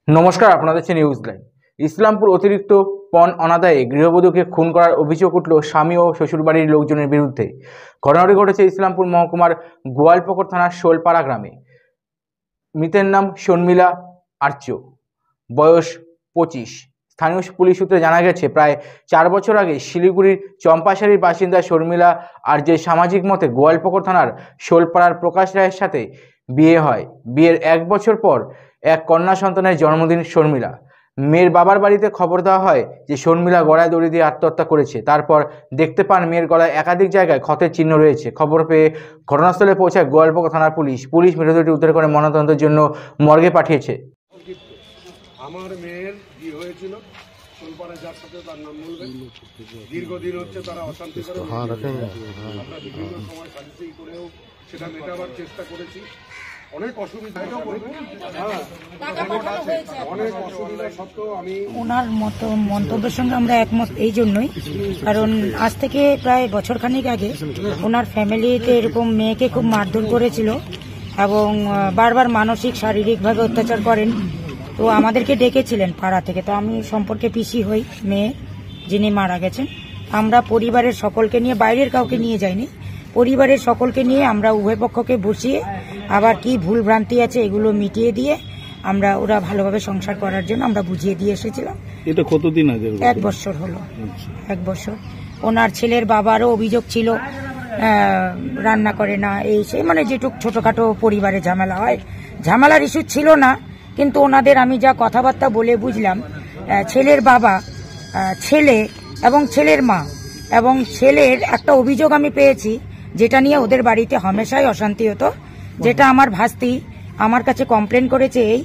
নমস্কার, আপনাদের হচ্ছে নিউজ লাইন। ইসলামপুর অতিরিক্ত পণ অনাদায়ে গৃহবধূকে খুন করার অভিযোগ উঠল স্বামী ও শ্বশুরবাড়ির লোকজনের বিরুদ্ধে। ঘটনাটি ঘটেছে ইসলামপুর মহকুমার গোয়ালপুকুর থানার শোলপাড়া গ্রামে। মৃতের নাম শর্মিলা আর্য, বয়স 25। স্থানীয় পুলিশ সূত্রে জানা গেছে, প্রায় 4 বছর আগে শিলিগুড়ির চম্পাশাড়ির বাসিন্দা শর্মিলা আর্যের সামাজিক মতে গোয়ালপুকুর থানার শোলপাড়ার প্রকাশ রায়ের সাথে বিয়ে হয়। বিয়ের 1 বছর পর এক কন্যা সন্তানের জন্মদিন শর্মিলা। মেয়ের বাবার বাড়িতে খবর দেওয়া হয় যে শর্মিলা গলায় দড়ি দিয়ে আত্মহত্যা করেছে। তারপর দেখতে পান মেয়ের গলায় একাধিক জায়গায় ক্ষতের চিহ্ন রয়েছে। খবর পেয়ে ঘটনাস্থলে পৌঁছায় গোয়ালপুকুর থানার পুলিশ। মৃতদেহটি উদ্ধার করে ময়নাতদন্তের জন্য মর্গে পাঠিয়েছে। আমার মেয়ের বিয়ে হয়েছিল শোলপাড়ায়, যার সাথে তার নাম বলবেন। দীর্ঘদিন হচ্ছে তারা অশান্তি করে, আমরা বিভিন্ন সময় সালিসি করেও সেটা মেটাবার চেষ্টা করেছি। অনেক অসুবিধা সত্ত্বেও আমি ওনার মতো মন্তব্যের সঙ্গে আমরা একমত এই জন্যই, কারণ আজ থেকে প্রায় বছরখানেক আগে ওনার ফ্যামিলিতে এরকম মেয়েকে খুব মারধর করেছিল এবং বারবার মানসিক শারীরিকভাবে অত্যাচার করেন। তো আমাদেরকে ডেকেছিলেন পাড়া থেকে। তো আমি সম্পর্কে পিসি হই মেয়ে যিনি মারা গেছেন। আমরা পরিবারের সকলকে নিয়ে, বাইরের কাউকে নিয়ে যাইনি, পরিবারের সকলকে নিয়ে আমরা উভয় পক্ষকে বসিয়ে আবার কি ভুল ভ্রান্তি আছে এগুলো মিটিয়ে দিয়ে আমরা ওরা ভালোভাবে সংসার করার জন্য আমরা বুঝিয়ে দিয়ে এসেছিলাম। এটা কতদিন আগে? 1 বছর হলো। 1 বছর। ওনার ছেলের বাবারও অভিযোগ ছিল রান্না করে না, এই সেই মানে যেটুক ছোটখাটো পরিবারে ঝামেলা হয়, ঝামেলার ইস্যু ছিল না। কিন্তু ওনাদের আমি যা কথাবার্তা বলে বুঝলাম, ছেলের বাবা, ছেলে এবং ছেলের মা এবং ছেলের একটা অভিযোগ আমি পেয়েছি যেটা নিয়ে ওদের বাড়িতে হামেশাই অশান্তি হতো, যেটা আমার ভাস্তি আমার কাছে কমপ্লেন করেছে এই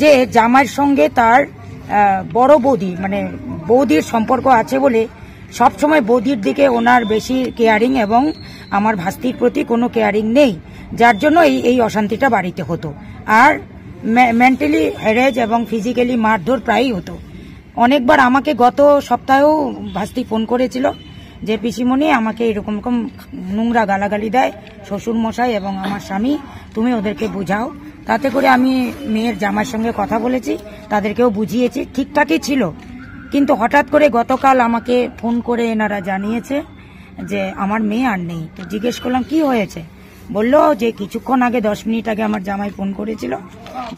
যে জামাইয়ের সঙ্গে তার বড় বৌদি মানে বৌদির সম্পর্ক আছে বলে সবসময় বৌদির দিকে ওনার বেশি কেয়ারিং এবং আমার ভাস্তির প্রতি কোনো কেয়ারিং নেই, যার জন্য এই অশান্তিটা বাড়িতে হতো। আর মেন্টালি হ্যারেজ এবং ফিজিক্যালি মারধর প্রায়ই হতো। অনেকবার আমাকে গত সপ্তাহেও ভাস্তি ফোন করেছিল যে পিসিমণি আমাকে এরকম নোংরা গালাগালি দেয় শ্বশুর মশাই এবং আমার স্বামী, তুমি ওদেরকে বুঝাও। তাতে করে আমি মেয়ের জামাইয়ের সঙ্গে কথা বলেছি, তাদেরকেও বুঝিয়েছি, ঠিকঠাকই ছিল। কিন্তু হঠাৎ করে গতকাল আমাকে ফোন করে এনারা জানিয়েছে যে আমার মেয়ে আর নেই। তো জিজ্ঞেস করলাম কি হয়েছে, বললো যে কিছুক্ষণ আগে 10 মিনিট আগে আমার জামাই ফোন করেছিল